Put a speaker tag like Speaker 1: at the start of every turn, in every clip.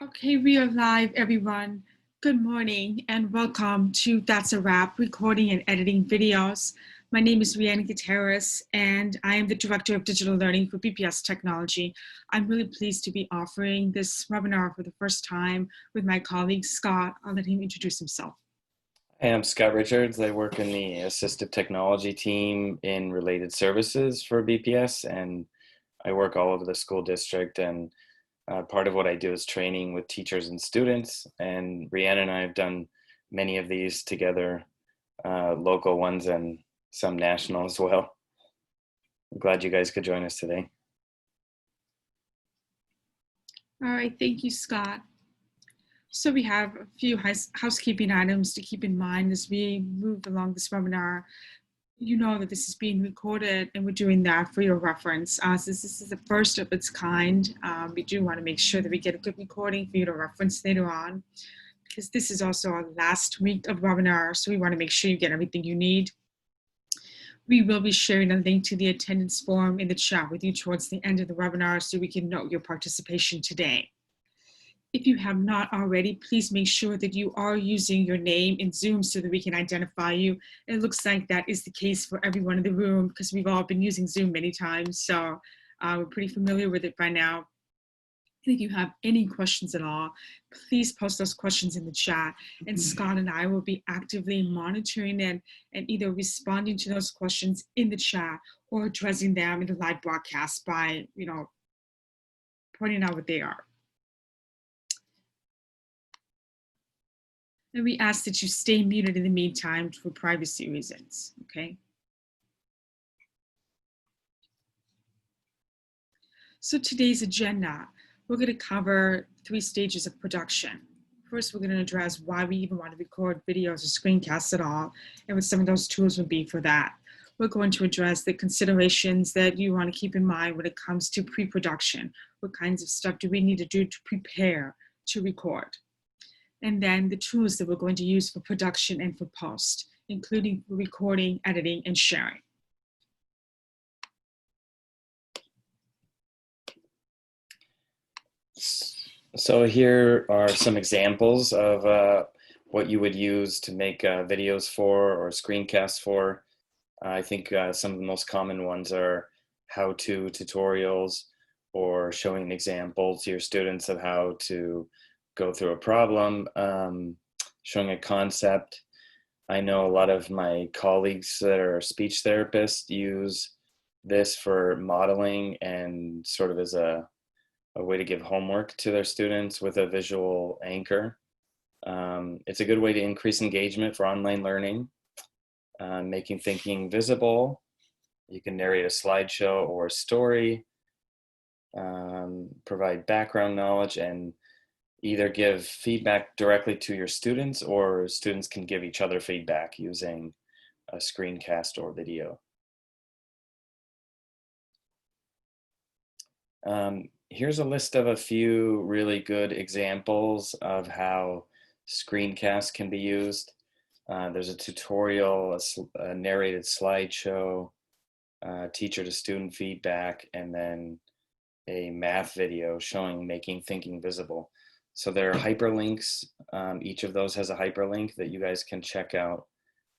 Speaker 1: Okay, we are live, everyone. Good morning and welcome to That's a Wrap, recording and editing videos. My name is Rhiannon Gutierrez, and I am the Director of Digital Learning for BPS Technology. I'm really pleased to be offering this webinar for the first time with my colleague, Scott. I'll let him introduce himself.
Speaker 2: Hi, I'm Scott Richards. I work in the assistive technology team in related services for BPS, and I work all over the school district. And part of what I do is training with teachers and students. And Rhiannon and I have done many of these together, local ones and some national as well. I'm glad you guys could join us today.
Speaker 1: All right, thank you, Scott. So we have a few housekeeping items to keep in mind as we move along this webinar. You know that this is being recorded and we're doing that for your reference. Since this is the first of its kind, we do want to make sure that we get a good recording for you to reference later on, because this is also our last week of webinar, so we want to make sure you get everything you need. We will be sharing a link to the attendance form in the chat with you towards the end of the webinar so we can note your participation today. If you have not already, please make sure that you are using your name in Zoom so that we can identify you. It looks like that is the case for everyone in the room because we've all been using Zoom many times, so we're pretty familiar with it by now. And if you have any questions at all, please post those questions in the chat, and Scott and I will be actively monitoring and either responding to those questions in the chat or addressing them in the live broadcast by, pointing out what they are. And we ask that you stay muted in the meantime for privacy reasons, okay? So today's agenda, we're going to cover 3 stages of production. First, we're going to address why we even want to record videos or screencasts at all, and what some of those tools would be for that. We're going to address the considerations that you want to keep in mind when it comes to pre-production. What kinds of stuff do we need to do to prepare to record? And then the tools that we're going to use for production and for post, including recording, editing, and sharing.
Speaker 2: So here are some examples of what you would use to make videos for or screencasts for. I think some of the most common ones are how-to tutorials or showing examples to your students of how to go through a problem, showing a concept. I know a lot of my colleagues that are speech therapists use this for modeling and sort of as a way to give homework to their students with a visual anchor. It's a good way to increase engagement for online learning, making thinking visible. You can narrate a slideshow or a story, provide background knowledge, and either give feedback directly to your students, or students can give each other feedback using a screencast or video. Here's a list of a few really good examples of how screencasts can be used. There's a tutorial, a narrated slideshow, teacher to student feedback, and then a math video showing making thinking visible. So there are hyperlinks. Each of those has a hyperlink that you guys can check out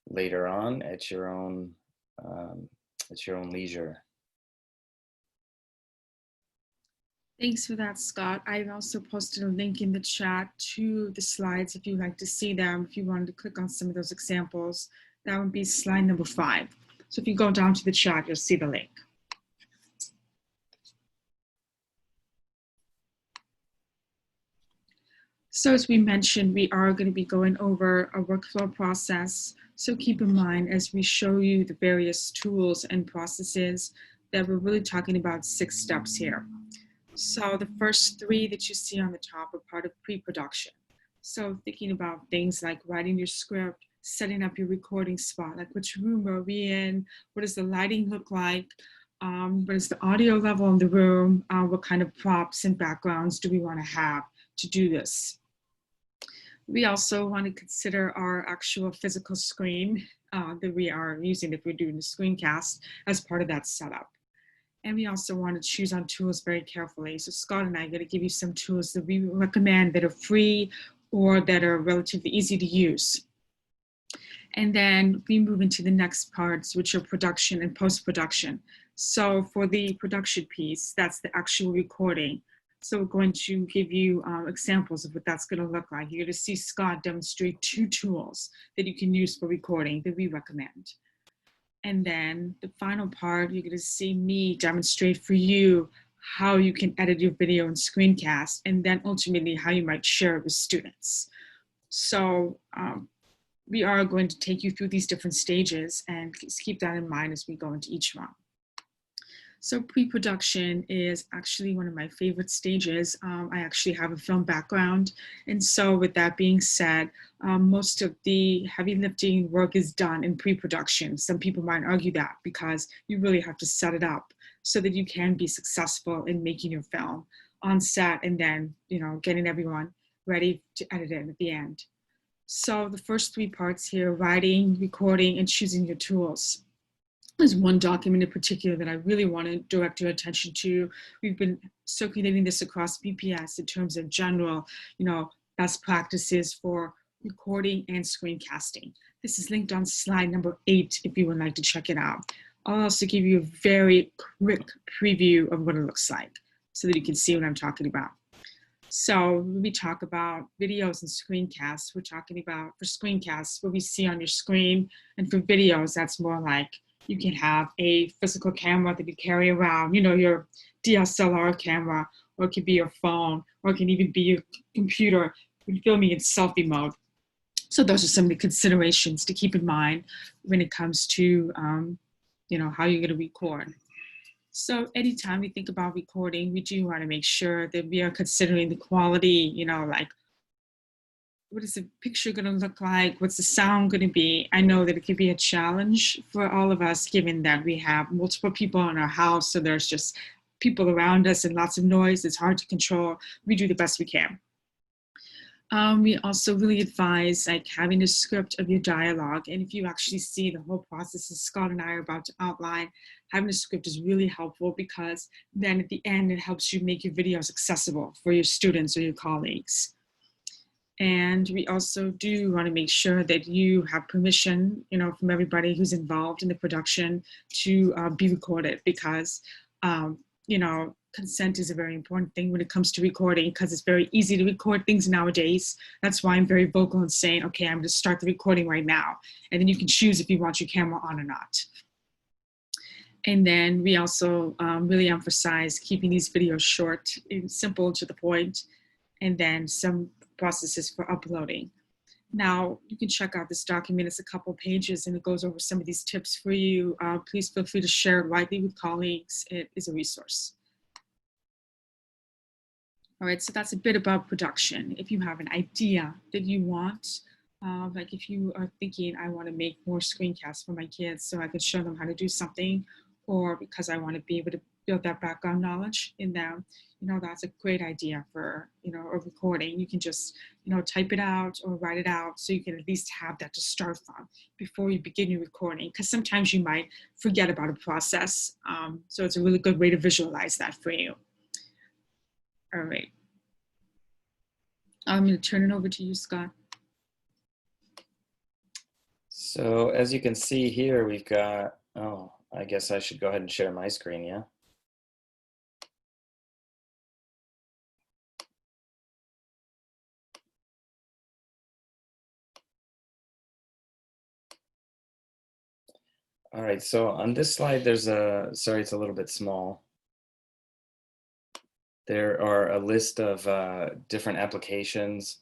Speaker 2: later on at your own leisure.
Speaker 1: Thanks for that, Scott. I've also posted a link in the chat to the slides if you'd like to see them. If you wanted to click on some of those examples, that would be slide number 5. So if you go down to the chat, you'll see the link. So as we mentioned, we are going to be going over a workflow process. So keep in mind as we show you the various tools and processes that we're really talking about 6 steps here. So the first 3 that you see on the top are part of pre-production. So thinking about things like writing your script, setting up your recording spot, like which room are we in, what does the lighting look like, what is the audio level in the room, what kind of props and backgrounds do we want to have to do this. We also want to consider our actual physical screen that we are using if we're doing a screencast as part of that setup. And we also want to choose on tools very carefully. So Scott and I are going to give you some tools that we recommend that are free or that are relatively easy to use. And then we move into the next parts, which are production and post-production. So for the production piece, that's the actual recording. So we're going to give you examples of what that's going to look like. You're going to see Scott demonstrate 2 tools that you can use for recording that we recommend. And then the final part, you're going to see me demonstrate for you how you can edit your video and screencast, and then ultimately how you might share it with students. So we are going to take you through these different stages, and keep that in mind as we go into each one. So pre-production is actually one of my favorite stages. I actually have a film background. And so with that being said, most of the heavy lifting work is done in pre-production. Some people might argue that because you really have to set it up so that you can be successful in making your film on set and then, getting everyone ready to edit it at the end. So the first 3 parts here, writing, recording, and choosing your tools. There's one document in particular that I really want to direct your attention to. We've been circulating this across BPS in terms of general, best practices for recording and screencasting. This is linked on slide number 8 if you would like to check it out. I'll also give you a very quick preview of what it looks like so that you can see what I'm talking about. So when we talk about videos and screencasts, we're talking about for screencasts, what we see on your screen, and for videos, that's more like you can have a physical camera that you carry around, your DSLR camera, or it could be your phone, or it can even be your computer when filming in selfie mode. So those are some of the considerations to keep in mind when it comes to, how you're going to record. So anytime we think about recording, we do want to make sure that we are considering the quality, like what is the picture going to look like? What's the sound going to be? I know that it could be a challenge for all of us, given that we have multiple people in our house. So there's just people around us and lots of noise. It's hard to control. We do the best we can. We also really advise having a script of your dialogue. And if you actually see the whole process that Scott and I are about to outline, having a script is really helpful because then at the end, it helps you make your videos accessible for your students or your colleagues. And we also do want to make sure that you have permission, from everybody who's involved in the production to be recorded because, consent is a very important thing when it comes to recording because it's very easy to record things nowadays. That's why I'm very vocal in saying, okay, I'm going to start the recording right now. And then you can choose if you want your camera on or not. And then we also really emphasize keeping these videos short and simple to the point, and then some processes for uploading. Now, you can check out this document. It's a couple pages and it goes over some of these tips for you. Please feel free to share it widely with colleagues. It is a resource. All right, so that's a bit about production. If you have an idea that you want, like if you are thinking, I want to make more screencasts for my kids so I could show them how to do something, or because I want to be able to build that background knowledge in them, that's a great idea for, a recording. You can just, type it out or write it out so you can at least have that to start from before you begin your recording, because sometimes you might forget about a process. So it's a really good way to visualize that for you. All right. I'm going to turn it over to you, Scott.
Speaker 2: So as you can see here, we've got, I guess I should go ahead and share my screen, yeah? All right, so on this slide, there's sorry, it's a little bit small. There are a list of different applications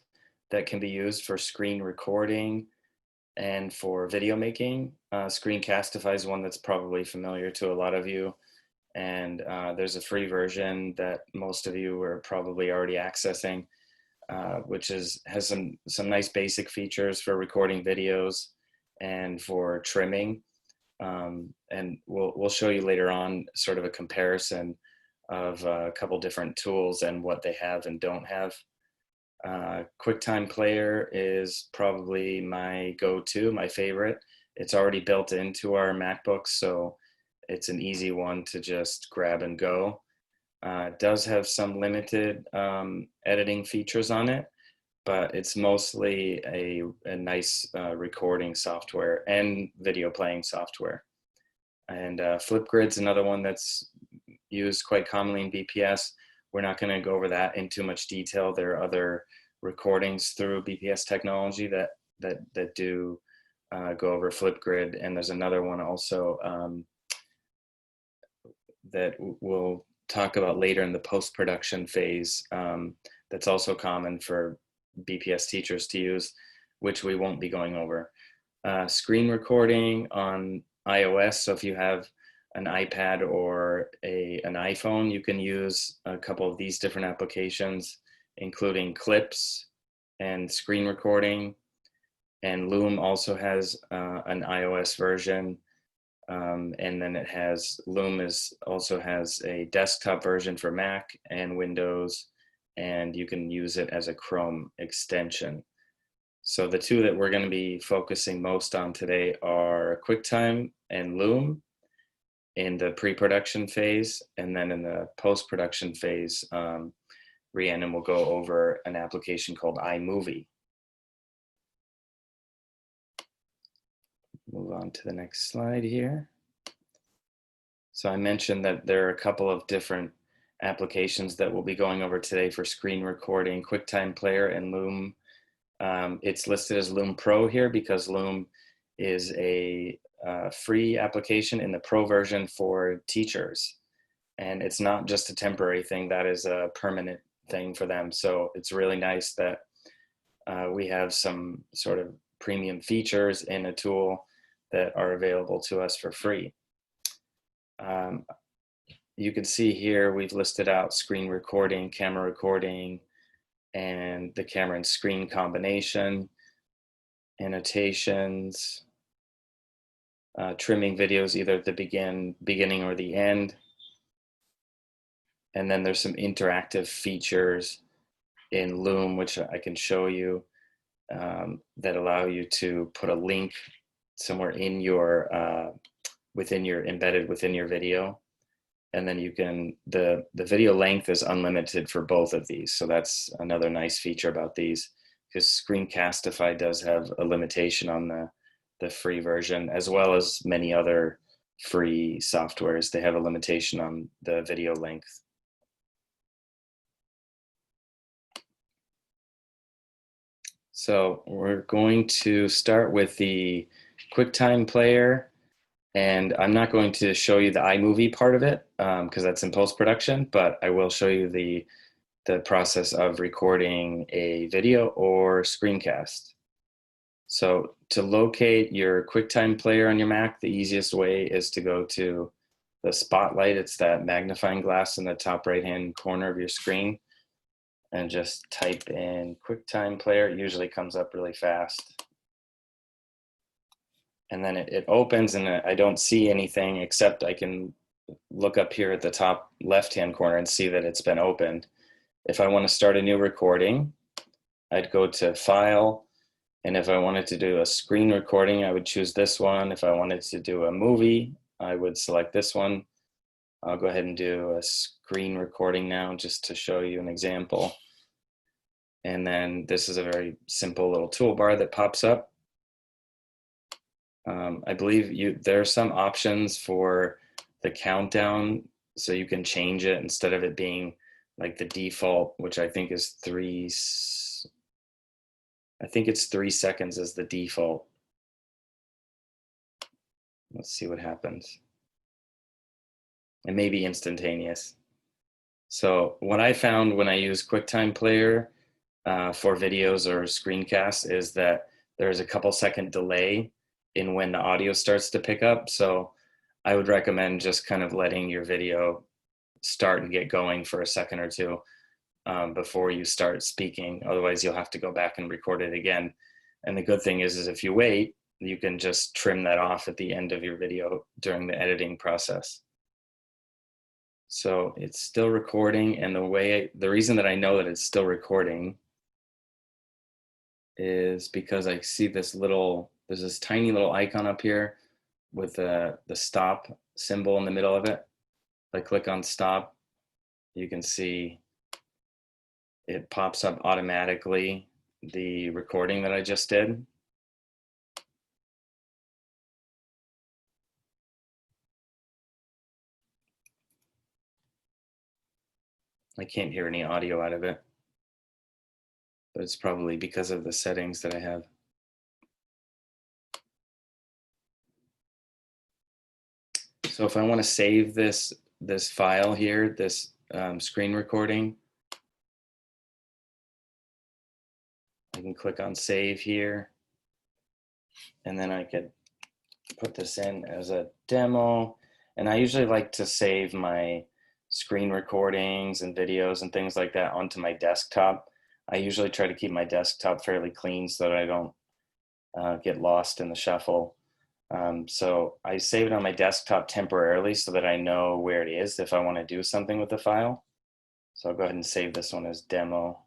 Speaker 2: that can be used for screen recording and for video making. Screencastify is one that's probably familiar to a lot of you. And there's a free version that most of you are probably already accessing, which has some nice basic features for recording videos and for trimming. And we'll show you later on sort of a comparison of a couple different tools and what they have and don't have. QuickTime Player is probably my go-to, my favorite. It's already built into our MacBooks, so it's an easy one to just grab and go. It does have some limited editing features on it, but it's mostly a nice recording software and video playing software. And Flipgrid's another one that's used quite commonly in BPS. We're not going to go over that in too much detail. There are other recordings through BPS technology that do go over Flipgrid, and there's another one also that we'll talk about later in the post-production phase that's also common for BPS teachers to use, which we won't be going over. Screen recording on iOS, so if you have an iPad or an iPhone, you can use a couple of these different applications, including Clips and screen recording. And Loom also has an iOS version. And then Loom also has a desktop version for Mac and Windows, and you can use it as a Chrome extension. So the two that we're going to be focusing most on today are QuickTime and Loom in the pre-production phase, and then in the post-production phase, Rhiannon will go over an application called iMovie. Move on to the next slide here. So I mentioned that there are a couple of different applications that we'll be going over today for screen recording, QuickTime Player and Loom. It's listed as Loom Pro here because Loom is a free application in the Pro version for teachers. And it's not just a temporary thing, that is a permanent thing for them. So it's really nice that we have some sort of premium features in a tool that are available to us for free. You can see here we've listed out screen recording, camera recording, and the camera and screen combination, annotations, trimming videos either at the beginning or the end. And then there's some interactive features in Loom, which I can show you, that allow you to put a link somewhere in your embedded within your video. And then you can, the video length is unlimited for both of these. So that's another nice feature about these, because Screencastify does have a limitation on the free version, as well as many other free softwares. They have a limitation on the video length. So we're going to start with the QuickTime Player. And I'm not going to show you the iMovie part of it because that's in post-production, but I will show you the process of recording a video or screencast. So to locate your QuickTime Player on your Mac, the easiest way is to go to the spotlight. It's that magnifying glass in the top right-hand corner of your screen, and just type in QuickTime Player. It usually comes up really fast. And then it opens, and I don't see anything except I can look up here at the top left-hand corner and see that it's been opened. If I want to start a new recording, I'd go to File, and if I wanted to do a screen recording, I would choose this one. If I wanted to do a movie, I would select this one. I'll go ahead and do a screen recording now just to show you an example. And then this is a very simple little toolbar that pops up. I believe there are some options for the countdown, so you can change it instead of it being like the default, which I think is 3 seconds as the default. Let's see what happens. It may be instantaneous. So what I found when I use QuickTime Player for videos or screencasts is that there's a couple second delay in when the audio starts to pick up. So I would recommend just kind of letting your video start and get going for a second or two before you start speaking. Otherwise you'll have to go back and record it again. And the good thing is if you wait, you can just trim that off at the end of your video during the editing process. So it's still recording, and the reason that I know that it's still recording is because I see there's this tiny little icon up here with the stop symbol in the middle of it, if I click on stop, you can see it pops up automatically the recording that I just did. I can't hear any audio out of it, but it's probably because of the settings that I have. So if I want to save this file here, this screen recording, I can click on save here, and then I could put this in as a demo. And I usually like to save my screen recordings and videos and things like that onto my desktop. I usually try to keep my desktop fairly clean so that I don't get lost in the shuffle. So I save it on my desktop temporarily so that I know where it is if I want to do something with the file. So I'll go ahead and save this one as demo.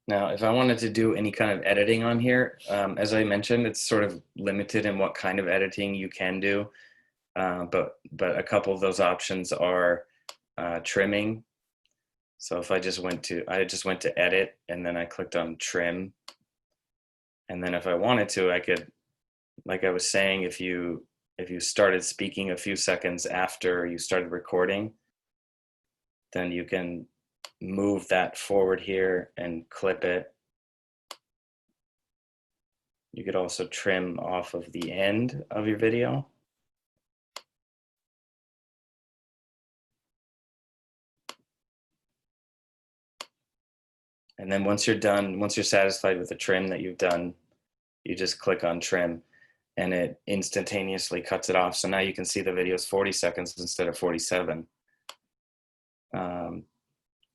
Speaker 2: Now, if I wanted to do any kind of editing on here, as I mentioned, it's sort of limited in what kind of editing you can do. But a couple of those options are trimming. So if I just went to edit, and then I clicked on trim. And then if I wanted to, I could, like I was saying, if you started speaking a few seconds after you started recording, then you can move that forward here and clip it. You could also trim off of the end of your video. And then once you're done, once you're satisfied with the trim that you've done, you just click on trim and it instantaneously cuts it off. So now you can see the video is 40 seconds instead of 47.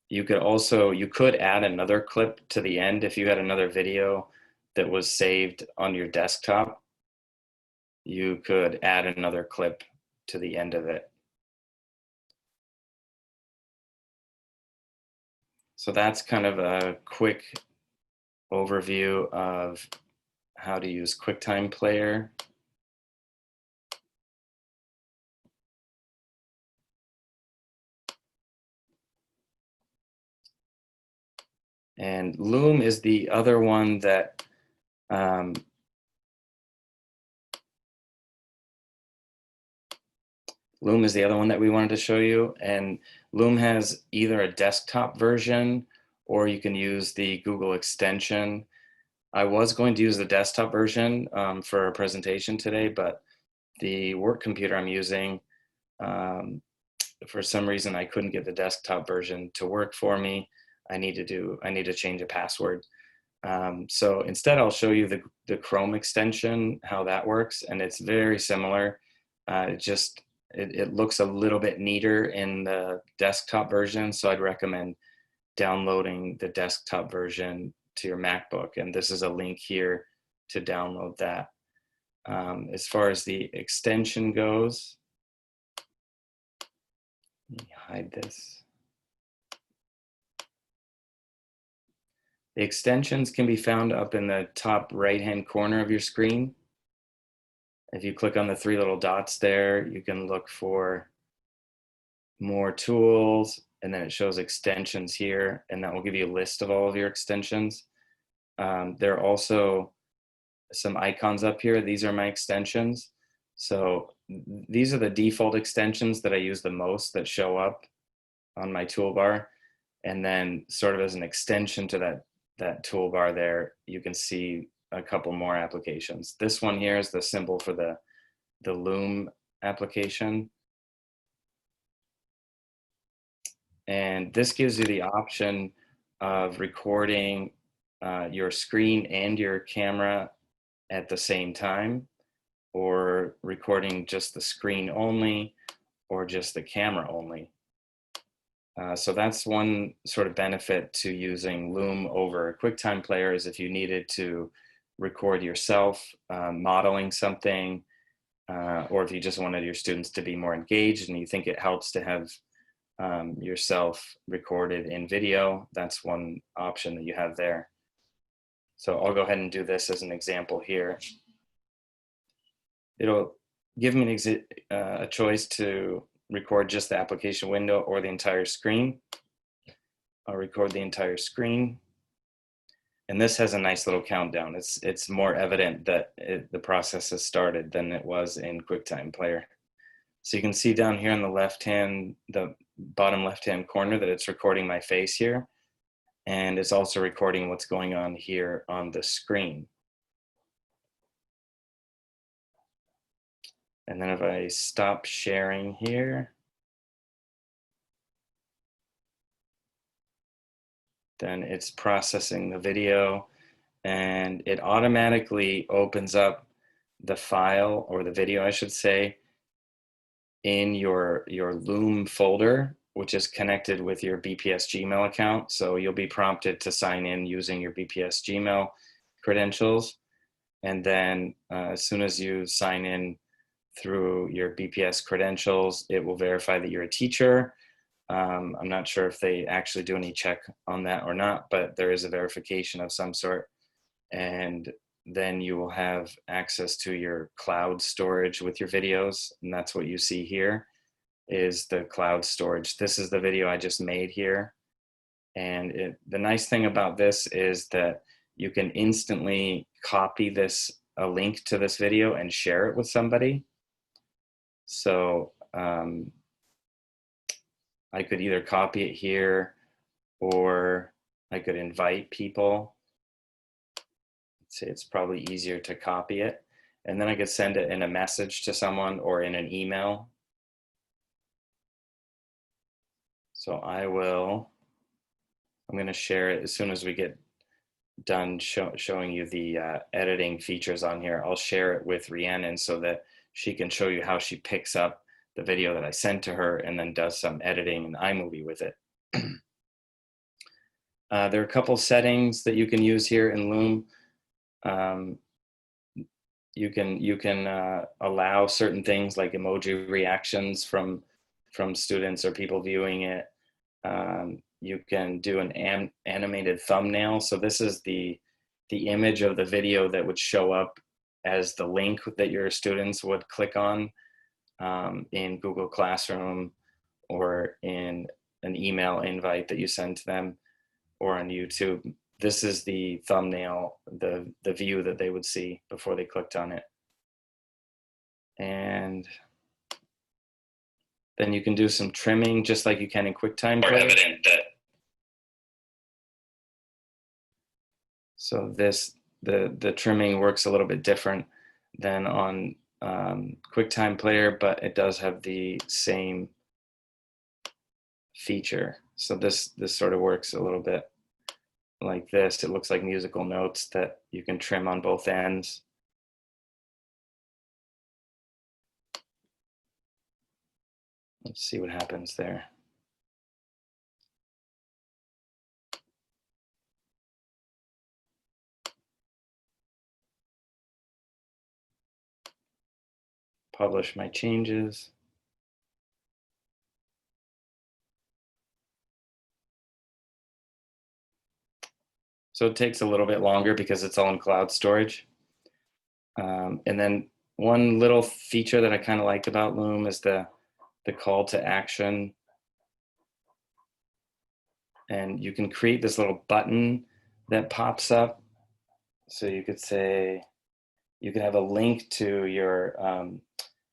Speaker 2: You could add another clip to the end if you had another video that was saved on your desktop. You could add another clip to the end of it. So that's kind of a quick overview of how to use QuickTime Player. And Loom is the other one that Loom is the other one that we wanted to show you. And Loom has either a desktop version or you can use the Google extension. I was going to use the desktop version for a presentation today, but the work computer I'm using, for some reason, I couldn't get the desktop version to work for me. I need to change a password. So instead, I'll show you the Chrome extension, how that works, and it's very similar. It looks a little bit neater in the desktop version, so I'd recommend downloading the desktop version to your MacBook, and this is a link here to download that. As far as the extension goes, let me hide this. The extensions can be found up in the top right-hand corner of your screen. If you click on the three little dots there, you can look for more tools, and then it shows extensions here, and that will give you a list of all of your extensions. There are also some icons up here. These are my extensions. So these are the default extensions that I use the most that show up on my toolbar. And then sort of as an extension to that toolbar there, you can see a couple more applications. This one here is the symbol for the Loom application. And this gives you the option of recording your screen and your camera at the same time, or recording just the screen only, or just the camera only. So that's one sort of benefit to using Loom over QuickTime Player, is if you needed to record yourself modeling something, or if you just wanted your students to be more engaged and you think it helps to have yourself recorded in video, that's one option that you have there. So I'll go ahead and do this as an example here. It'll give me a choice to record just the application window or the entire screen. I'll record the entire screen. And this has a nice little countdown. It's more evident that the process has started than it was in QuickTime Player. So you can see down here on the bottom left-hand corner that it's recording my face here. And it's also recording what's going on here on the screen. And then if I stop sharing here, then it's processing the video and it automatically opens up the file, or the video I should say, in your Loom folder, which is connected with your BPS Gmail account. So you'll be prompted to sign in using your BPS Gmail credentials. And then as soon as you sign in through your BPS credentials, it will verify that you're a teacher. I'm not sure if they actually do any check on that or not, but there is a verification of some sort. And then you will have access to your cloud storage with your videos. And that's what you see here is the cloud storage. This is the video I just made here. And the nice thing about this is that you can instantly copy a link to this video and share it with somebody. So I could either copy it here or I could invite people. Let's say it's probably easier to copy it. And then I could send it in a message to someone or in an email. So I'm going to share it as soon as we get done showing you the editing features on here. I'll share it with Rhiannon so that she can show you how she picks up the video that I sent to her and then does some editing in iMovie with it. There are a couple settings that you can use here in Loom. You can allow certain things like emoji reactions from students or people viewing it. You can do an animated thumbnail. So this is the image of the video that would show up as the link that your students would click on in Google Classroom or in an email invite that you send to them or on YouTube. This is the thumbnail, the view that they would see before they clicked on it. And then you can do some trimming just like you can in QuickTime Player. So the trimming works a little bit different than on QuickTime Player, but it does have the same feature. So this sort of works a little bit like this. It looks like musical notes that you can trim on both ends. Let's see what happens there. Publish my changes. So it takes a little bit longer because it's all in cloud storage. And then one little feature that I kind of like about Loom is the call to action. And you can create this little button that pops up. So you could say, you could have a link to your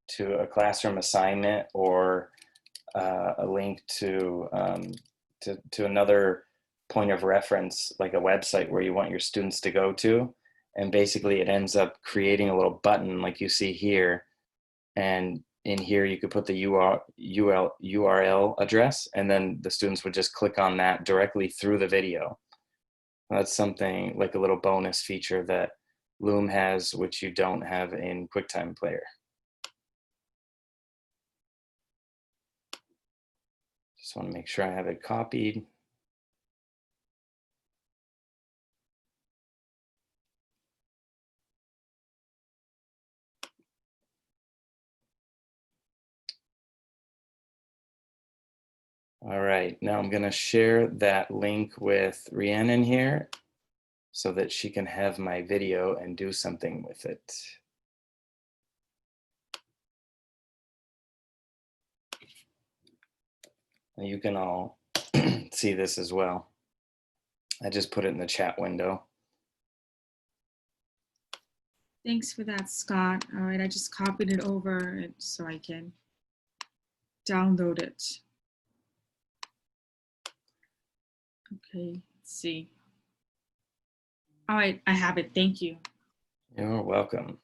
Speaker 2: to a classroom assignment or a link to another point of reference, like a website where you want your students to go to. And basically it ends up creating a little button like you see here. And in here you could put the URL address, and then the students would just click on that directly through the video. That's something like a little bonus feature that Loom has, which you don't have in QuickTime Player. Just want to make sure I have it copied. All right, now I'm going to share that link with Rhiannon here. so that she can have my video and do something with it. You can all see this as well. I just put it in the chat window.
Speaker 1: Thanks for that, Scott. All right, I just copied it over so I can download it. Okay, let's see. All right, I have it. Thank you.
Speaker 2: You're welcome.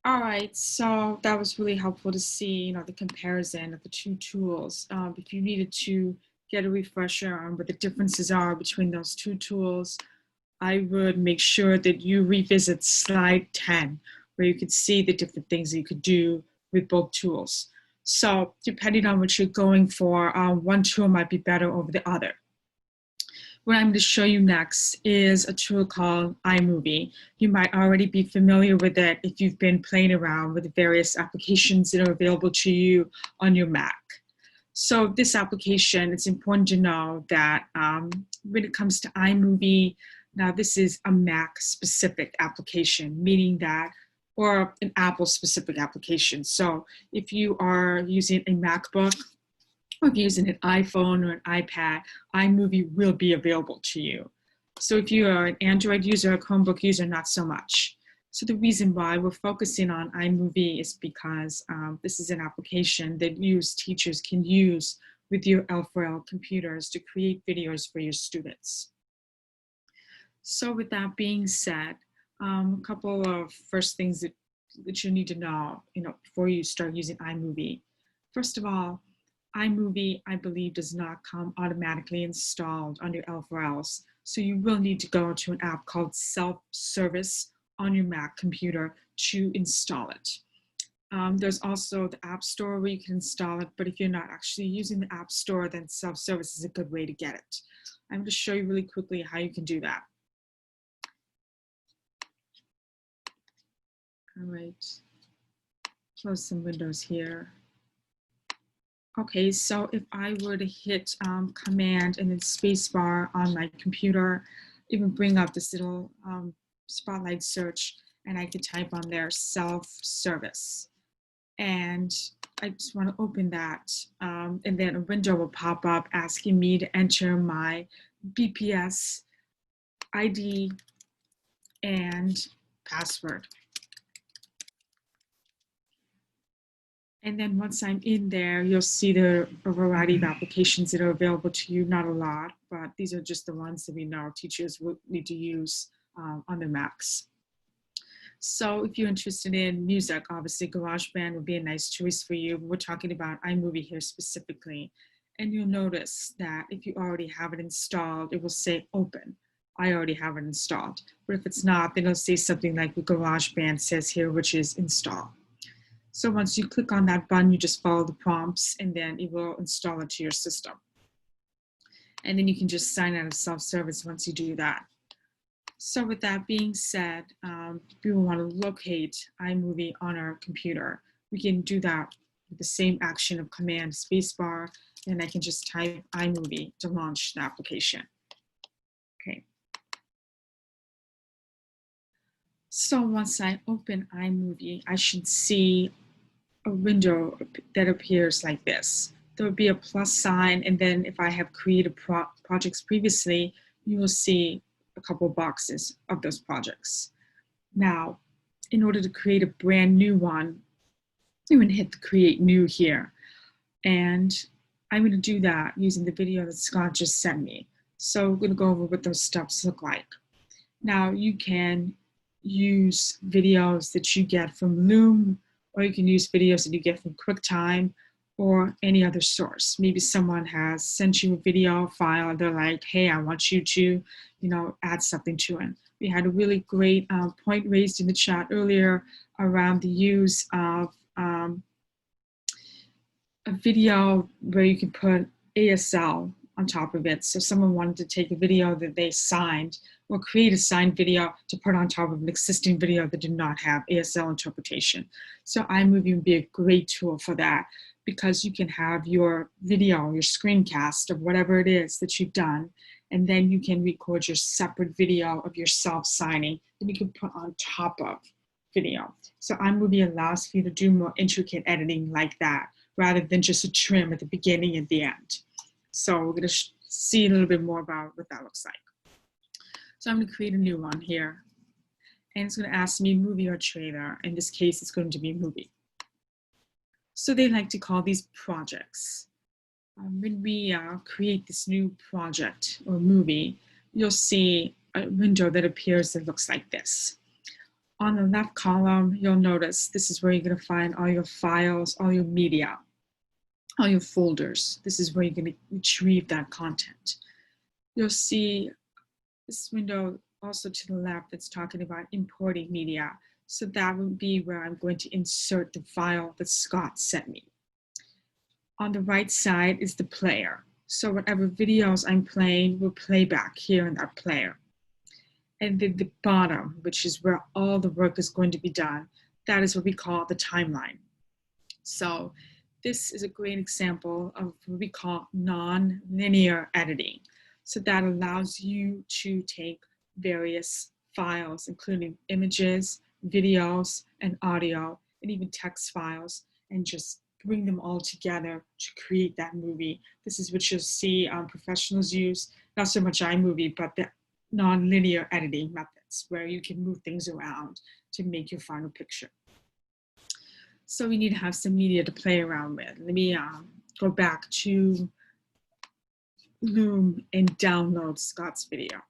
Speaker 1: All right, so that was really helpful to see, the comparison of the two tools. If you needed to get a refresher on what the differences are between those two tools, I would make sure that you revisit slide 10, where you could see the different things that you could do with both tools. So depending on what you're going for, one tool might be better over the other. What I'm going to show you next is a tool called iMovie. You might already be familiar with it if you've been playing around with the various applications that are available to you on your Mac. So this application, it's important to know that when it comes to iMovie, now this is a Mac specific application, meaning that, or an Apple specific application. So if you are using a MacBook, or if you're using an iPhone or an iPad, iMovie will be available to you. So if you are an Android user, a Chromebook user, not so much. So the reason why we're focusing on iMovie is because this is an application that teachers can use with your L4L computers to create videos for your students. So with that being said, a couple of first things that you need to know, before you start using iMovie. First of all, iMovie, I believe, does not come automatically installed on your L4Ls. So you will need to go to an app called Self-Service on your Mac computer to install it. There's also the App Store where you can install it, but if you're not actually using the App Store, then Self-Service is a good way to get it. I'm going to show you really quickly how you can do that. All right, close some windows here. Okay, so if I were to hit Command and then spacebar on my computer, it would bring up this little spotlight search, and I could type on there self-service. And I just want to open that, and then a window will pop up asking me to enter my BPS ID and password. And then once I'm in there, you'll see a variety of applications that are available to you. Not a lot, but these are just the ones that we know teachers will need to use on their Macs. So if you're interested in music, obviously GarageBand would be a nice choice for you. We're talking about iMovie here specifically. And you'll notice that if you already have it installed, it will say open. I already have it installed. But if it's not, then it'll say something like what GarageBand says here, which is install. So once you click on that button, you just follow the prompts, and then it will install it to your system. And then you can just sign out of self-service once you do that. So with that being said, we will want to locate iMovie on our computer. We can do that with the same action of Command spacebar, and I can just type iMovie to launch the application. Okay. So once I open iMovie, I should see a window that appears like this. There will be a plus sign, and then if I have created projects previously, you will see a couple boxes of those projects. Now, in order to create a brand new one, I'm going to hit the Create New here. And I'm going to do that using the video that Scott just sent me. So we're going to go over what those steps look like. Now, you can use videos that you get from Loom, or you can use videos that you get from QuickTime or any other source. Maybe someone has sent you a video file and they're like, hey, I want you to, add something to it. We had a really great point raised in the chat earlier around the use of a video where you can put ASL on top of it. So someone wanted to take a video that they signed or create a signed video to put on top of an existing video that did not have ASL interpretation. So iMovie would be a great tool for that, because you can have your video, your screencast of whatever it is that you've done, And then you can record your separate video of yourself signing that you can put on top of video. So iMovie allows for you to do more intricate editing like that, rather than just a trim at the beginning and the end. So we're going to see a little bit more about what that looks like. So I'm going to create a new one here. And it's going to ask me movie or trailer. In this case, it's going to be movie. So they like to call these projects. When we create this new project or movie, you'll see a window that appears that looks like this. On the left column, you'll notice this is where you're going to find all your files, all your media, all your folders. This is where you're going to retrieve that content. You'll see this window also to the left that's talking about importing media. So that would be where I'm going to insert the file that Scott sent me. On the right side is the player. So whatever videos I'm playing will play back here in that player. And then the bottom, which is where all the work is going to be done, that is what we call the timeline. So this is a great example of what we call non-linear editing. So that allows you to take various files, including images, videos, and audio, and even text files, and just bring them all together to create that movie. This is what you'll see professionals use, not so much iMovie, but the non-linear editing methods, where you can move things around to make your final picture. So we need to have some media to play around with. Let me go back to Loom and download Scott's video.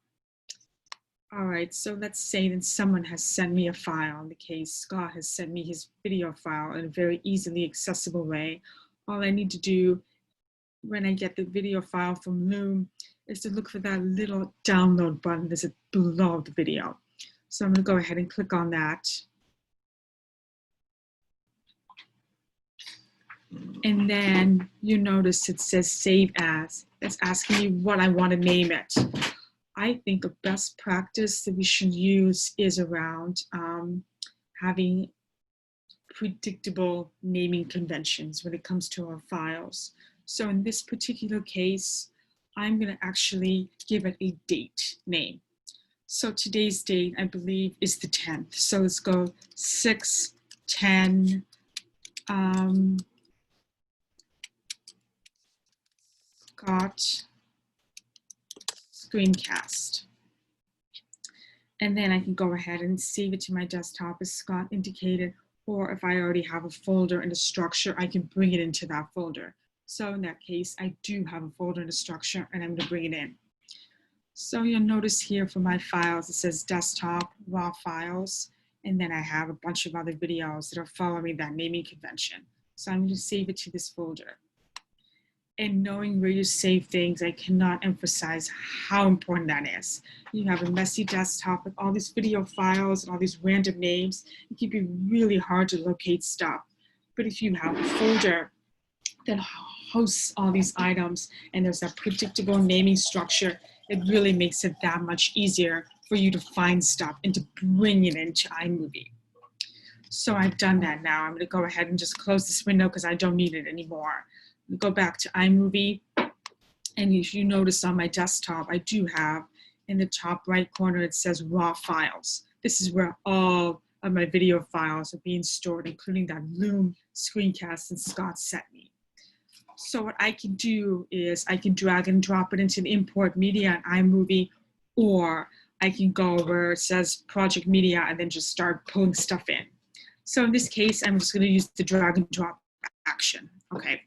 Speaker 1: All right, so let's say that someone has sent me a file. In the case, Scott has sent me his video file in a very easily accessible way. All I need to do when I get the video file from Loom is to look for that little download button that's below the video. So I'm going to go ahead and click on that. And then you notice it says save as. It's asking me what I want to name it. I think a best practice that we should use is around having predictable naming conventions when it comes to our files. So in this particular case, I'm going to actually give it a date name. So today's date, I believe, is the 10th. So let's go 6/10. Scott screencast. And then I can go ahead and save it to my desktop as Scott indicated, or if I already have a folder in the structure, I can bring it into that folder. So in that case, I do have a folder in the structure and I'm going to bring it in. So you'll notice here for my files, it says desktop, raw files, and then I have a bunch of other videos that are following that naming convention. So I'm going to save it to this folder. And knowing where you save things, I cannot emphasize how important that is. You have a messy desktop with all these video files and all these random names. It can be really hard to locate stuff. But if you have a folder that hosts all these items and there's that predictable naming structure, it really makes it that much easier for you to find stuff and to bring it into iMovie. So I've done that now. I'm going to go ahead and just close this window because I don't need it anymore. Go back to iMovie, and if you notice on my desktop, I do have in the top right corner, it says raw files. This is where all of my video files are being stored, including that Loom screencast that Scott sent me. So what I can do is I can drag and drop it into the import media in iMovie, or I can go where it says project media and then just start pulling stuff in. So in this case, I'm just going to use the drag and drop action. Okay,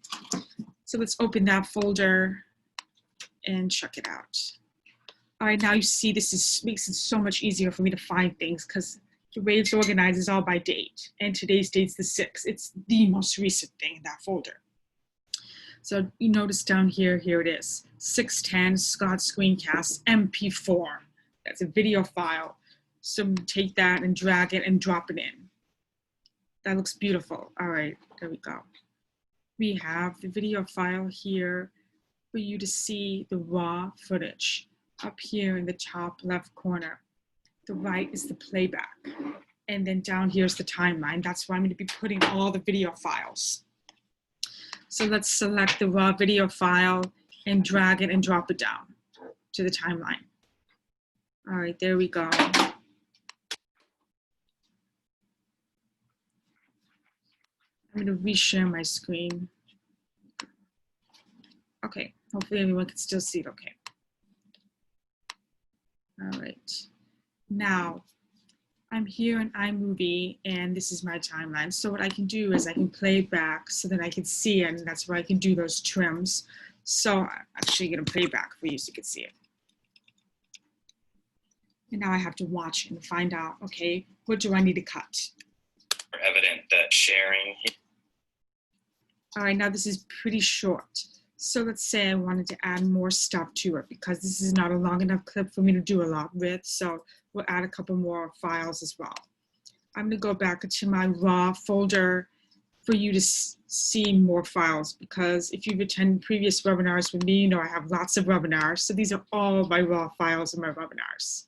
Speaker 1: so let's open that folder and check it out. All right, now you see this makes it so much easier for me to find things because the way it's organized is all by date. And today's date's the 6th. It's the most recent thing in that folder. So you notice down here, here it is, 610 Scott Screencast MP4. That's a video file. So take that and drag it and drop it in. That looks beautiful. All right, there we go. We have the video file here for you to see the raw footage up here in the top left corner. The right is the playback. And then down here is the timeline. That's where I'm going to be putting all the video files. So let's select the raw video file and drag it and drop it down. to the timeline. All right, there we go. I'm going to reshare my screen. Okay, hopefully everyone can still see it okay. All right, now I'm here in iMovie and this is my timeline. So what I can do is I can play it back so that I can see it, and that's where I can do those trims. So I'm actually going to play back for you so you can see it. And now I have to watch and find out, okay, what do I need to cut?
Speaker 2: Evident that sharing.
Speaker 1: All right, now this is pretty short. So let's say I wanted to add more stuff to it because this is not a long enough clip for me to do a lot with. So we'll add a couple more files as well. I'm gonna go back into my raw folder for you to see more files, because if you've attended previous webinars with me, you know I have lots of webinars. So these are all my raw files of my webinars.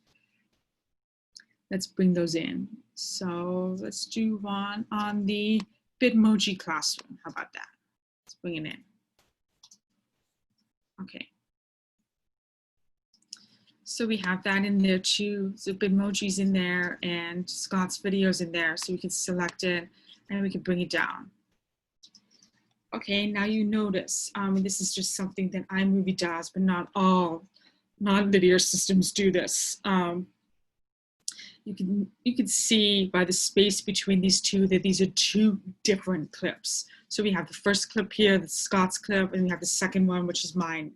Speaker 1: Let's bring those in. So let's do one on the Bitmoji classroom. How about that? Let's bring it in. Okay. So we have that in there too. So Bitmoji's in there and Scott's videos in there. So we can select it and we can bring it down. Okay, now you notice, this is just something that iMovie does, but not all non-linear systems do this. You can see by the space between these two that these are two different clips. So we have the first clip here, that's Scott's clip, and we have the second one, which is mine.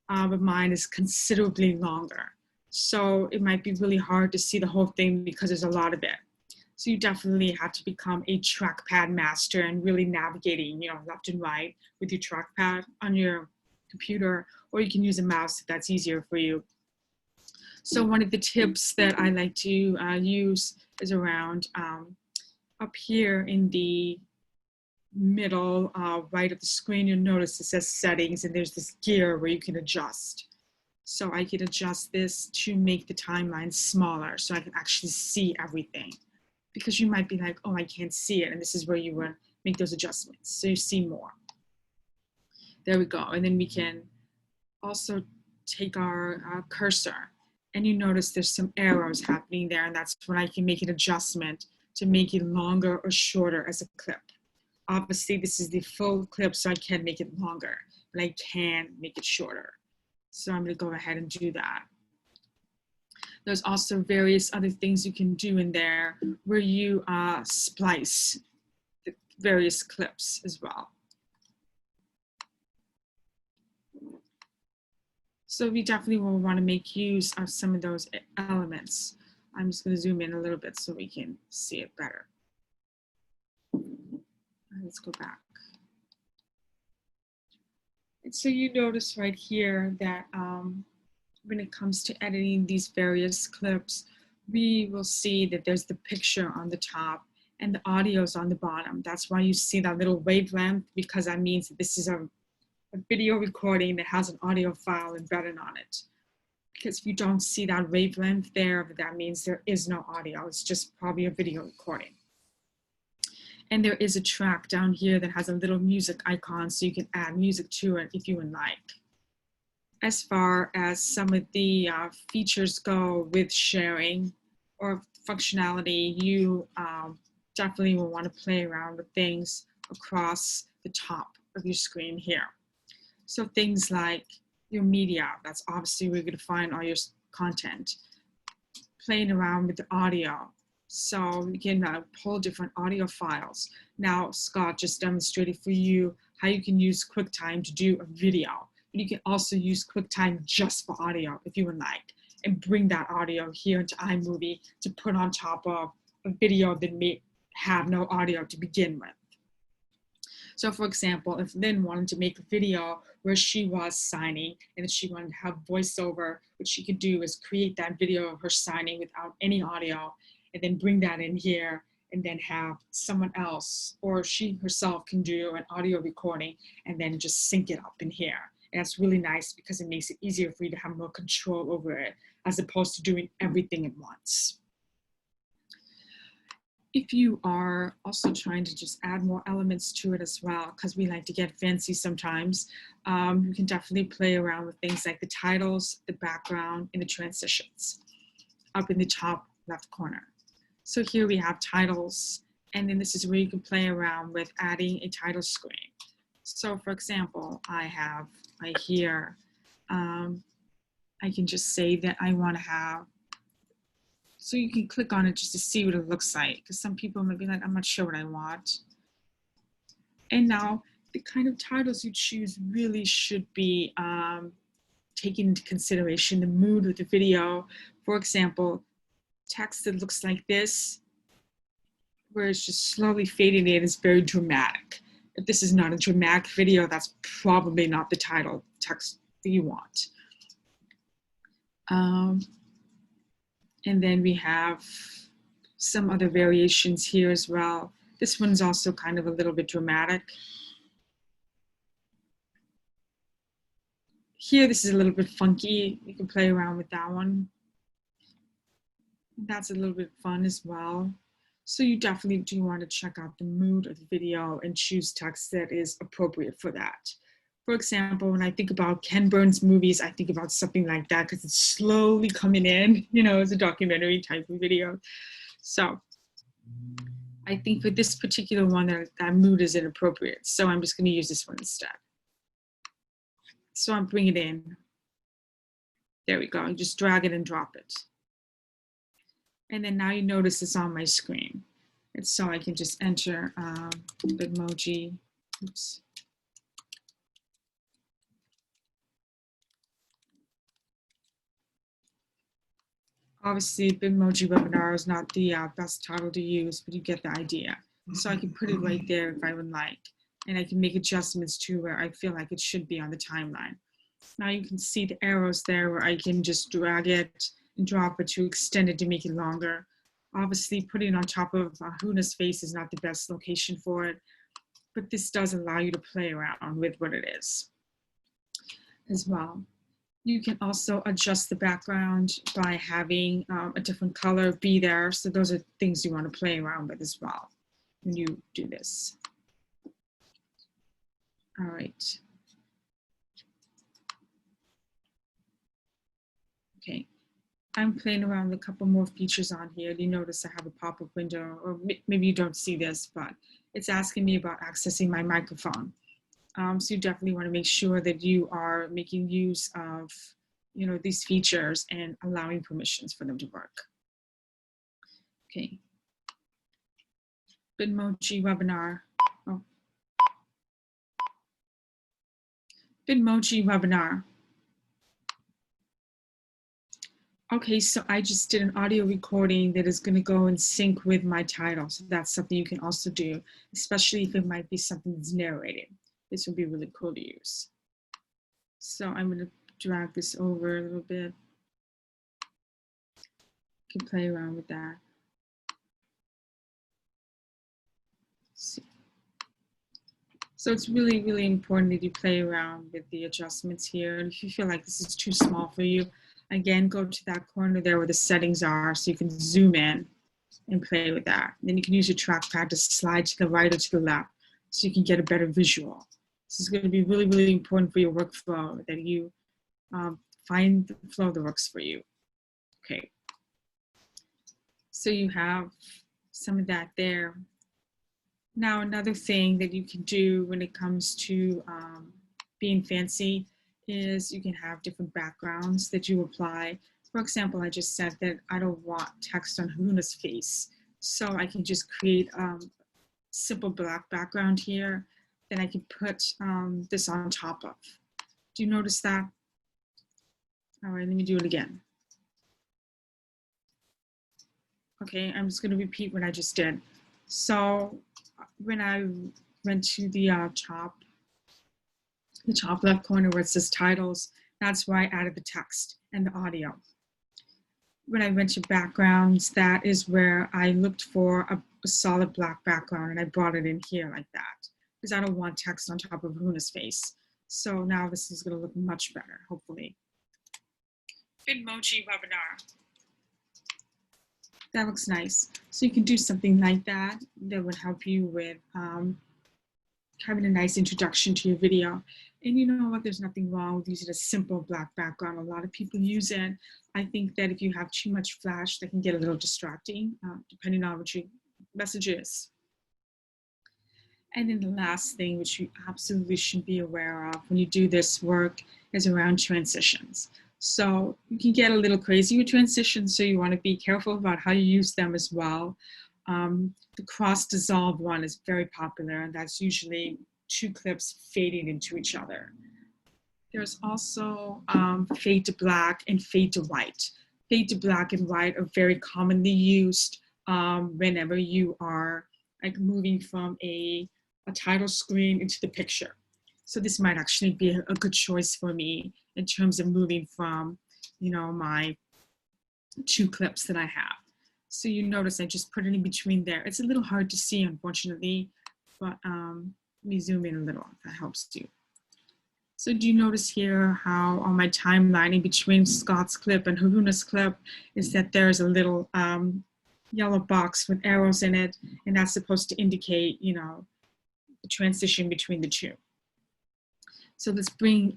Speaker 1: But mine is considerably longer. So it might be really hard to see the whole thing because there's a lot of it. So you definitely have to become a trackpad master and really navigating, you know, left and right with your trackpad on your computer, or you can use a mouse if that's easier for you. So one of the tips that I like to use is around up here in the middle right of the screen. You'll notice it says settings and there's this gear where you can adjust. So I can adjust this to make the timeline smaller so I can actually see everything, because you might be like, oh, I can't see it. And this is where you would make those adjustments so you see more. There we go. And then we can also take our cursor, and you notice there's some arrows happening there, and that's when I can make an adjustment to make it longer or shorter as a clip. Obviously, this is the full clip, so I can make it longer, but I can make it shorter. So I'm gonna go ahead and do that. There's also various other things you can do in there where you splice the various clips as well. So we definitely will want to make use of some of those elements. I'm just going to zoom in a little bit so we can see it better. Let's go back. And so you notice right here that when it comes to editing these various clips, we will see that there's the picture on the top and the audio's on the bottom. That's why you see that little wavelength, because that means that this is a video recording that has an audio file embedded on it. Because if you don't see that wavelength there, that means there is no audio. It's just probably a video recording. And there is a track down here that has a little music icon, so you can add music to it if you would like. As far as some of the features go with sharing or functionality, you definitely will want to play around with things across the top of your screen here. So things like your media, that's obviously where you're going to find all your content. Playing around with the audio. So you can pull different audio files. Now, Scott just demonstrated for you how you can use QuickTime to do a video. But you can also use QuickTime just for audio if you would like, and bring that audio here into iMovie to put on top of a video that may have no audio to begin with. So for example, if Lynn wanted to make a video where she was signing and she wanted to have voiceover, what she could do is create that video of her signing without any audio and then bring that in here and then have someone else or she herself can do an audio recording and then just sync it up in here. And that's really nice because it makes it easier for you to have more control over it as opposed to doing everything at once. If you are also trying to just add more elements to it as well, because we like to get fancy sometimes, you can definitely play around with things like the titles, the background, and the transitions up in the top left corner. So here we have titles, and then this is where you can play around with adding a title screen. So for example, I have right here, I can just say that I want to have, so you can click on it just to see what it looks like, because some people might be like, I'm not sure what I want. And now the kind of titles you choose really should be taking into consideration the mood of the video. For example, text that looks like this, where it's just slowly fading in, is very dramatic. If this is not a dramatic video, that's probably not the title text that you want. And then we have some other variations here as well. This one's also kind of a little bit dramatic. Here, this is a little bit funky. You can play around with that one. That's a little bit fun as well. So you definitely do want to check out the mood of the video and choose text that is appropriate for that. For example, when I think about Ken Burns movies, I think about something like that because it's slowly coming in, you know, it's a documentary type of video. So I think for this particular one, that mood is inappropriate. So I'm just going to use this one instead. So I'm bringing it in. There we go. You just drag it and drop it. And then now you notice it's on my screen. And so I can just enter Bitmoji. Oops. Obviously, Bitmoji webinar is not the best title to use, but you get the idea. So I can put it right there if I would like. And I can make adjustments to where I feel like it should be on the timeline. Now you can see the arrows there where I can just drag it and drop it to extend it to make it longer. Obviously, putting it on top of Huna's face is not the best location for it, but this does allow you to play around with what it is as well. You can also adjust the background by having a different color be there. So those are things you want to play around with as well when you do this. All right. Okay. I'm playing around with a couple more features on here. You notice I have a pop-up window, or maybe you don't see this, but it's asking me about accessing my microphone. So you definitely want to make sure that you are making use of, you know, these features and allowing permissions for them to work. Okay. Bitmoji webinar. Oh. Bitmoji webinar. Okay, so I just did an audio recording that is going to go in sync with my title. So that's something you can also do, especially if it might be something that's narrated. This would be really cool to use. So I'm going to drag this over a little bit. You can play around with that. Let's see. So it's really, really important that you play around with the adjustments here. And if you feel like this is too small for you, again, go to that corner there where the settings are so you can zoom in and play with that. Then you can use your trackpad to slide to the right or to the left so you can get a better visual. This is going to be really, really important for your workflow, that you find the flow that works for you. Okay. So you have some of that there. Now, another thing that you can do when it comes to being fancy is you can have different backgrounds that you apply. For example, I just said that I don't want text on Huna's face. So I can just create a simple black background here. Then I can put this on top of. Do you notice that? All right, let me do it again. Okay, I'm just going to repeat what I just did. So when I went to the top left corner where it says titles, that's where I added the text and the audio. When I went to backgrounds, that is where I looked for a solid black background, and I brought it in here like that because I don't want text on top of Huna's face. So now this is going to look much better, hopefully. Bitmoji webinar. That looks nice. So you can do something like that that would help you with having a nice introduction to your video. And you know what, there's nothing wrong with using a simple black background. A lot of people use it. I think that if you have too much flash, that can get a little distracting, depending on what your message is. And then the last thing, which you absolutely should be aware of when you do this work, is around transitions. So you can get a little crazy with transitions, so you want to be careful about how you use them as well. The cross dissolve one is very popular, and that's usually two clips fading into each other. There's also fade to black and fade to white. Fade to black and white are very commonly used whenever you are like moving from a title screen into the picture. So this might actually be a good choice for me in terms of moving from, you know, my two clips that I have. So you notice I just put it in between there. It's a little hard to see, unfortunately, but let me zoom in a little, if that helps you. So do you notice here how on my timeline in between Scott's clip and Haruna's clip is that there's a little yellow box with arrows in it, and that's supposed to indicate, you know, the transition between the two. So let's bring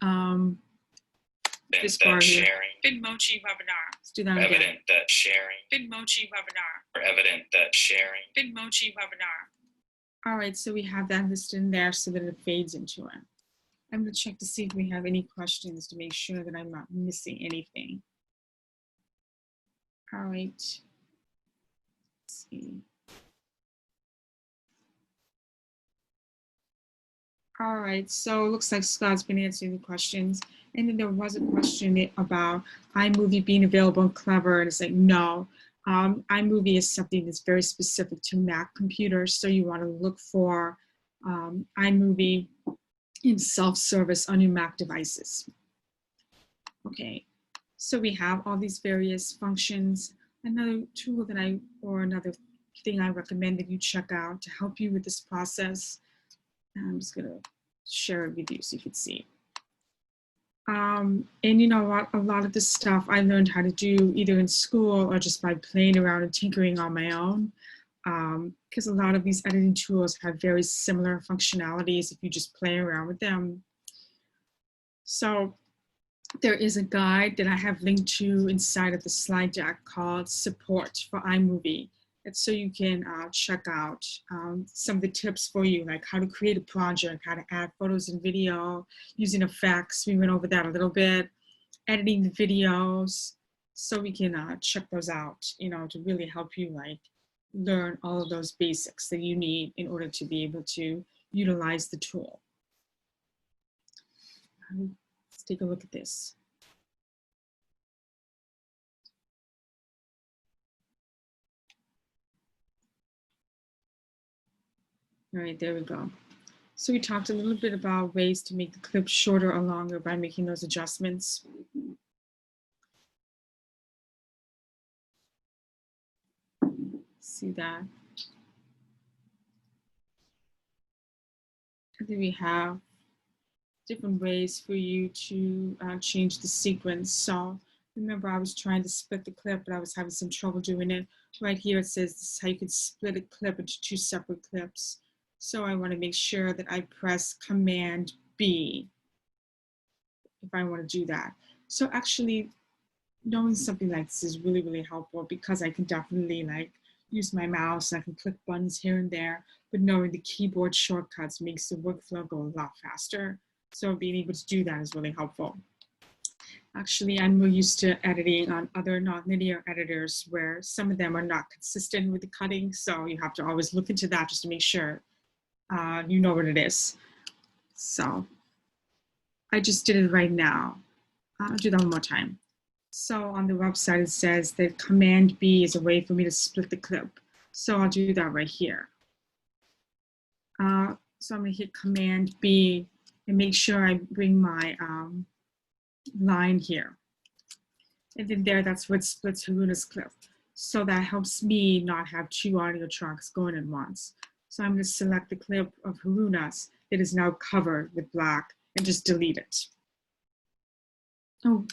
Speaker 1: this bar here. Bitmoji webinar. Let's do that again.
Speaker 2: Evident that sharing.
Speaker 1: Bitmoji webinar.
Speaker 2: Or evident that sharing.
Speaker 1: Bitmoji webinar. All right, so we have that listed in there so that it fades into it. I'm going to check to see if we have any questions to make sure that I'm not missing anything. All right. Let's see. All right, so it looks like Scott's been answering the questions. And then there was a question about iMovie being available in Clever, and it's like, no. iMovie is something that's very specific to Mac computers, so you want to look for iMovie in self-service on your Mac devices. Okay, so we have all these various functions. Another tool that another thing I recommend that you check out to help you with this process. I'm just gonna share it with you so you can see. And you know what, a lot of this stuff I learned how to do either in school or just by playing around and tinkering on my own. Because a lot of these editing tools have very similar functionalities if you just play around with them. So there is a guide that I have linked to inside of the slide deck called Support for iMovie. It's so you can check out some of the tips for you, like how to create a project, how to add photos and video, using effects. We went over that a little bit, editing the videos. So we can check those out, you know, to really help you like learn all of those basics that you need in order to be able to utilize the tool. Let's take a look at this. All right, there we go. So we talked a little bit about ways to make the clip shorter or longer by making those adjustments. See that? And then we have different ways for you to change the sequence. So remember, I was trying to split the clip, but I was having some trouble doing it. Right here, it says this is how you could split a clip into two separate clips. So I want to make sure that I press Command B if I want to do that. So actually, knowing something like this is really, really helpful because I can definitely like use my mouse, I can click buttons here and there, but knowing the keyboard shortcuts makes the workflow go a lot faster. So being able to do that is really helpful. Actually, I'm more used to editing on other non-linear editors where some of them are not consistent with the cutting. So you have to always look into that just to make sure you know what it is. So I just did it right now. I'll do that one more time. So on the website, it says that Command B is a way for me to split the clip. So I'll do that right here. So I'm gonna hit Command B and make sure I bring my line here. And then there, that's what splits Haruna's clip. So that helps me not have two audio tracks going at once. So I'm gonna select the clip of Haruna's that is now covered with black and just delete it. Oh,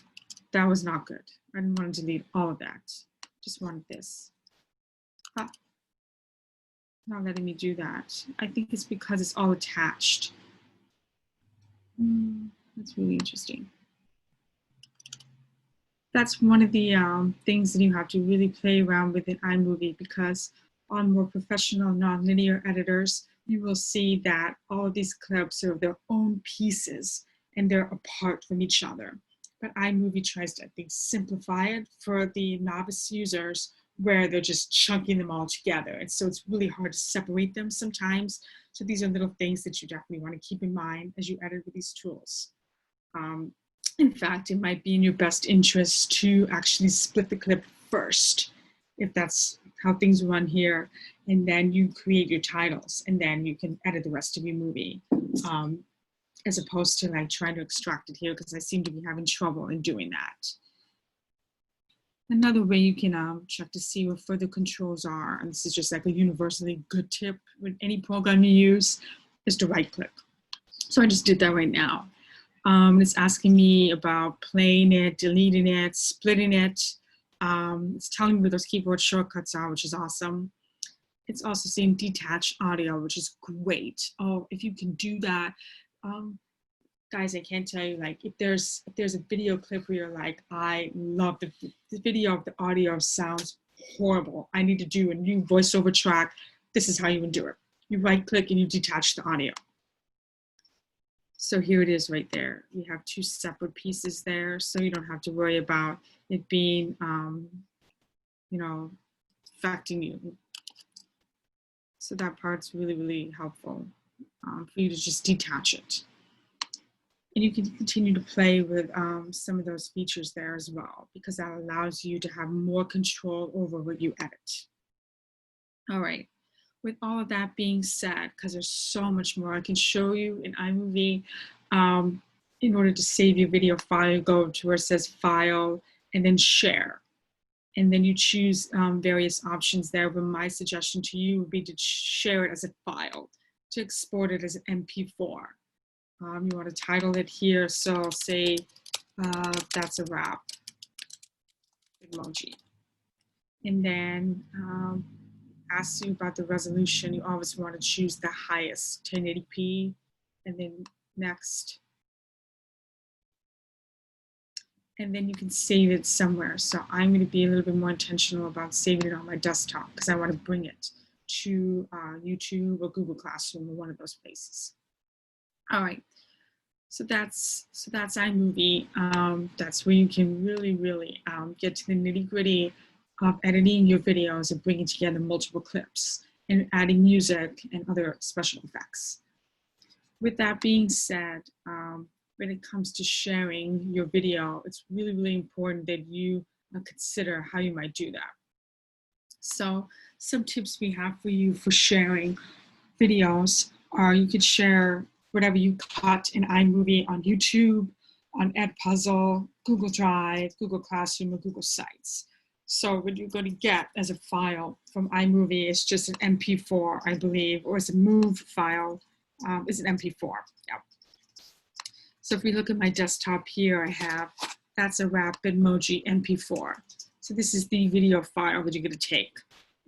Speaker 1: that was not good. I didn't want to delete all of that. Just wanted this. Ah, not letting me do that. I think it's because it's all attached. That's really interesting. That's one of the things that you have to really play around with in iMovie, because on more professional nonlinear editors, you will see that all of these clips are their own pieces and they're apart from each other. But iMovie tries to, I think, simplify it for the novice users where they're just chunking them all together. And so it's really hard to separate them sometimes. So these are little things that you definitely want to keep in mind as you edit with these tools. In fact, it might be in your best interest to actually split the clip first, if that's how things run here, and then you create your titles, and then you can edit the rest of your movie, as opposed to like trying to extract it here, because I seem to be having trouble in doing that. Another way you can check to see what further controls are, and this is just like a universally good tip with any program you use, is to right click. So I just did that right now. It's asking me about playing it, deleting it, splitting it. It's telling me what those keyboard shortcuts are, which is awesome. It's also saying detach audio, which is great. Oh, if you can do that, guys, I can't tell you, like, if there's a video clip where you're like, I love the video of the audio sounds horrible, I need to do a new voiceover track, this is how you would do it. You right click and you detach the audio. So here it is right there. You have two separate pieces there, so you don't have to worry about it being, you know, affecting you. So that part's really, really helpful for you to just detach it. And you can continue to play with some of those features there as well, because that allows you to have more control over what you edit. All right. With all of that being said, because there's so much more I can show you in iMovie, in order to save your video file, you go to where it says File and then Share. And then you choose various options there, but my suggestion to you would be to share it as a file, to export it as an MP4. You want to title it here, so say That's a Wrap, emoji. And then asks you about the resolution, you always want to choose the highest, 1080p, and then next. And then you can save it somewhere. So I'm going to be a little bit more intentional about saving it on my desktop, because I want to bring it to YouTube or Google Classroom or one of those places. All right. So that's iMovie. That's where you can really, really get to the nitty-gritty of editing your videos and bringing together multiple clips and adding music and other special effects. With that being said, when it comes to sharing your video, it's really, really important that you consider how you might do that. So some tips we have for you for sharing videos are, you could share whatever you cut in iMovie on YouTube, on Edpuzzle, Google Drive, Google Classroom, or Google Sites. So what you're going to get as a file from iMovie is just an MP4, I believe, or it's a MOV file, is an MP4. Yeah. So if we look at my desktop here, I have That's a Wrap Bitmoji MP4. So this is the video file that you're going to take.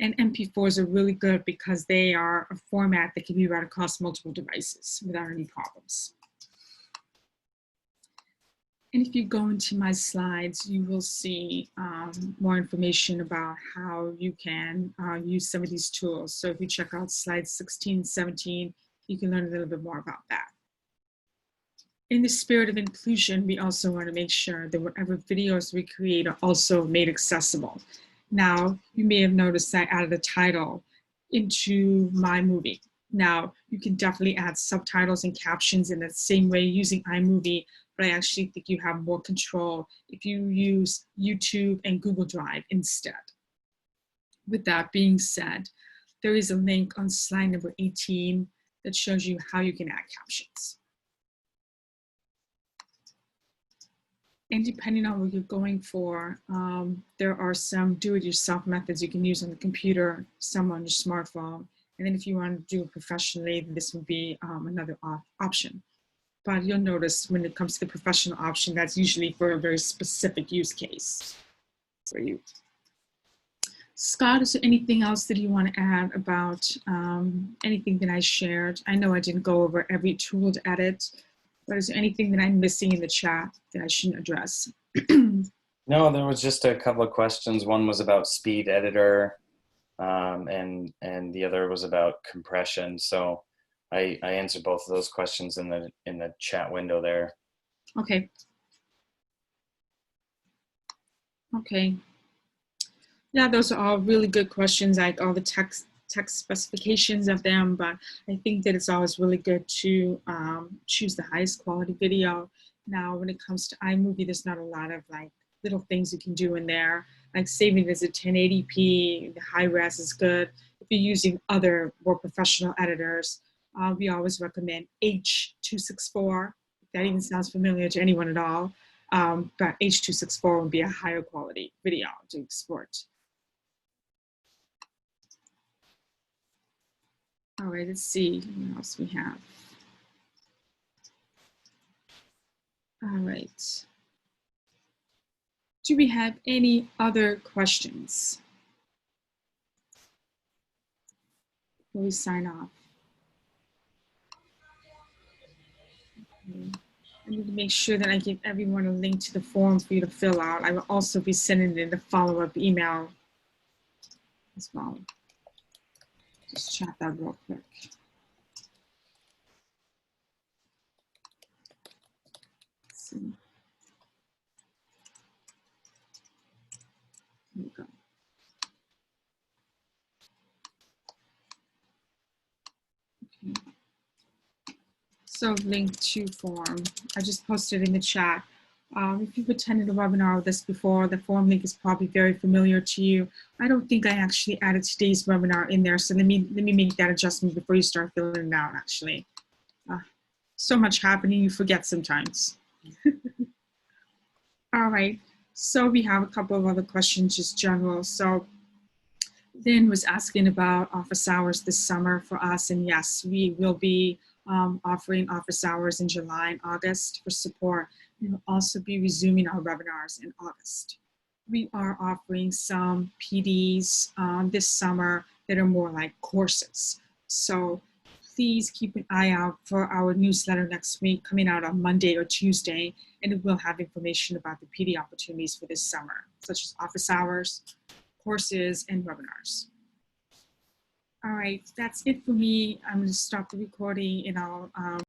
Speaker 1: And MP4s are really good because they are a format that can be read across multiple devices without any problems. And if you go into my slides, you will see more information about how you can use some of these tools. So if you check out slides 16, 17, you can learn a little bit more about that. In the spirit of inclusion, we also want to make sure that whatever videos we create are also made accessible. Now, you may have noticed I added a title into my movie. Now, you can definitely add subtitles and captions in the same way using iMovie, but I actually think you have more control if you use YouTube and Google Drive instead. With that being said, there is a link on slide number 18 that shows you how you can add captions. And depending on what you're going for, there are some do-it-yourself methods you can use on the computer, some on your smartphone. And then if you want to do it professionally, this would be another option. But you'll notice when it comes to the professional option, that's usually for a very specific use case for you. Scott, is there anything else that you want to add about anything that I shared? I know I didn't go over every tool to edit, but is there anything that I'm missing in the chat that I shouldn't address?
Speaker 2: No, there was just a couple of questions. One was about speed editor, and the other was about compression. So I answered both of those questions in the chat window there.
Speaker 1: Okay. Okay. Yeah, those are all really good questions, like all the text specifications of them, but I think that it's always really good to choose the highest quality video. Now, when it comes to iMovie, there's not a lot of like little things you can do in there, like saving it as a 1080p, the high res is good. If you're using other more professional editors, we always recommend H.264. If that even sounds familiar to anyone at all, but H.264 would be a higher quality video to export. All right, let's see what else we have. All right. Do we have any other questions before we sign off? Okay. I need to make sure that I give everyone a link to the form for you to fill out. I will also be sending in a follow-up email as well. Just chat that real quick. Let's see. Here we go. Okay. So link to form. I just posted in the chat. If you've attended a webinar with us before, the form link is probably very familiar to you. I don't think I actually added today's webinar in there, so let me make that adjustment before you start filling it out, actually. So much happening, you forget sometimes. All right, so we have a couple of other questions, just general. So Lynn was asking about office hours this summer for us, and yes, we will be offering office hours in July and August for support. We will also be resuming our webinars in August. We are offering some PDs this summer that are more like courses. So please keep an eye out for our newsletter next week, coming out on Monday or Tuesday, and it will have information about the PD opportunities for this summer, such as office hours, courses, and webinars. All right, that's it for me. I'm going to stop the recording and I'll